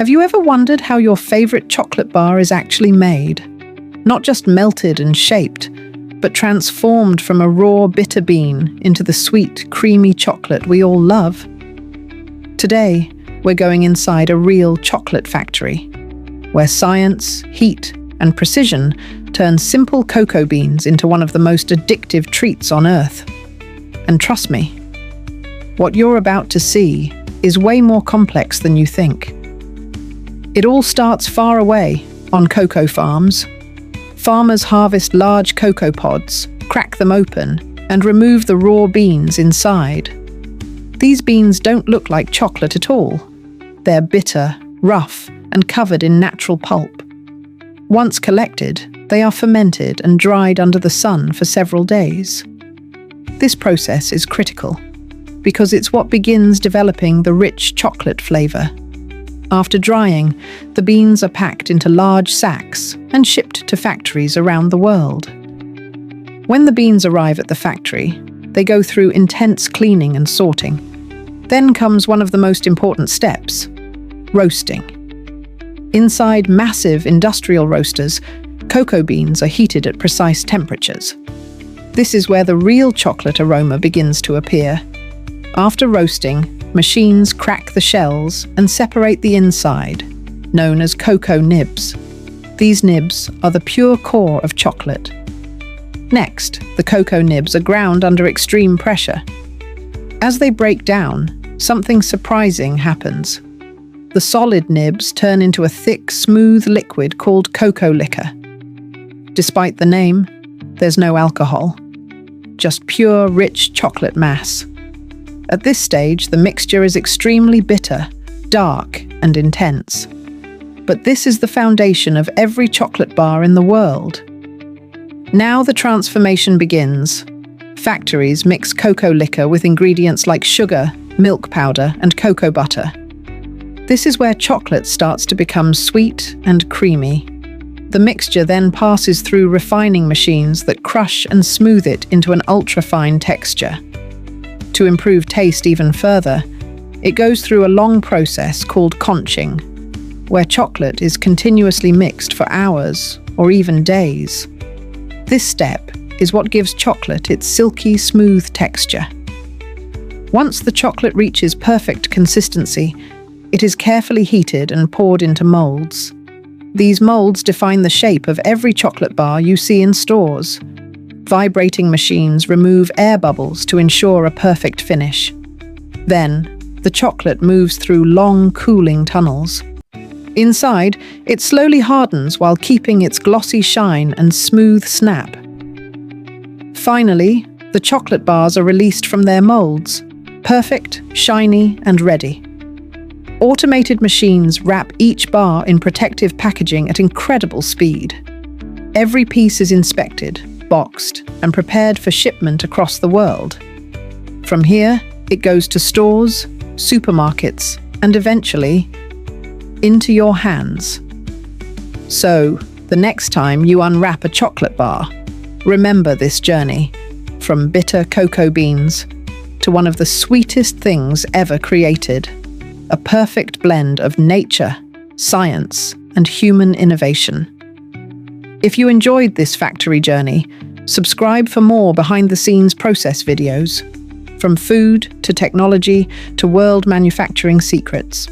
Have you ever wondered how your favorite chocolate bar is actually made? Not just melted and shaped, but transformed from a raw bitter bean into the sweet, creamy chocolate we all love? Today, we're going inside a real chocolate factory, where science, heat, and precision turn simple cocoa beans into one of the most addictive treats on Earth. And trust me, what you're about to see is way more complex than you think. It all starts far away, on cocoa farms. Farmers harvest large cocoa pods, crack them open, and remove the raw beans inside. These beans don't look like chocolate at all. They're bitter, rough, and covered in natural pulp. Once collected, they are fermented and dried under the sun for several days. This process is critical, because it's what begins developing the rich chocolate flavor. After drying, the beans are packed into large sacks and shipped to factories around the world. When the beans arrive at the factory, they go through intense cleaning and sorting. Then comes one of the most important steps: roasting. Inside massive industrial roasters, cocoa beans are heated at precise temperatures. This is where the real chocolate aroma begins to appear. After roasting, machines crack the shells and separate the inside, known as cocoa nibs. These nibs are the pure core of chocolate. Next, the cocoa nibs are ground under extreme pressure. As they break down, something surprising happens. The solid nibs turn into a thick, smooth liquid called cocoa liquor. Despite the name, there's no alcohol, just pure, rich chocolate mass. At this stage, the mixture is extremely bitter, dark, and intense. But this is the foundation of every chocolate bar in the world. Now the transformation begins. Factories mix cocoa liquor with ingredients like sugar, milk powder, and cocoa butter. This is where chocolate starts to become sweet and creamy. The mixture then passes through refining machines that crush and smooth it into an ultra-fine texture. To improve taste even further, it goes through a long process called conching, where chocolate is continuously mixed for hours or even days. This step is what gives chocolate its silky, smooth texture. Once the chocolate reaches perfect consistency, it is carefully heated and poured into molds. These molds define the shape of every chocolate bar you see in stores. Vibrating machines remove air bubbles to ensure a perfect finish. Then, the chocolate moves through long, cooling tunnels. Inside, it slowly hardens while keeping its glossy shine and smooth snap. Finally, the chocolate bars are released from their molds, perfect, shiny, and ready. Automated machines wrap each bar in protective packaging at incredible speed. Every piece is inspected, boxed, and prepared for shipment across the world. From here, it goes to stores, supermarkets, and eventually, into your hands. So, the next time you unwrap a chocolate bar, remember this journey, from bitter cocoa beans to one of the sweetest things ever created, a perfect blend of nature, science, and human innovation. If you enjoyed this factory journey, subscribe for more behind-the-scenes process videos, from food to technology to world manufacturing secrets.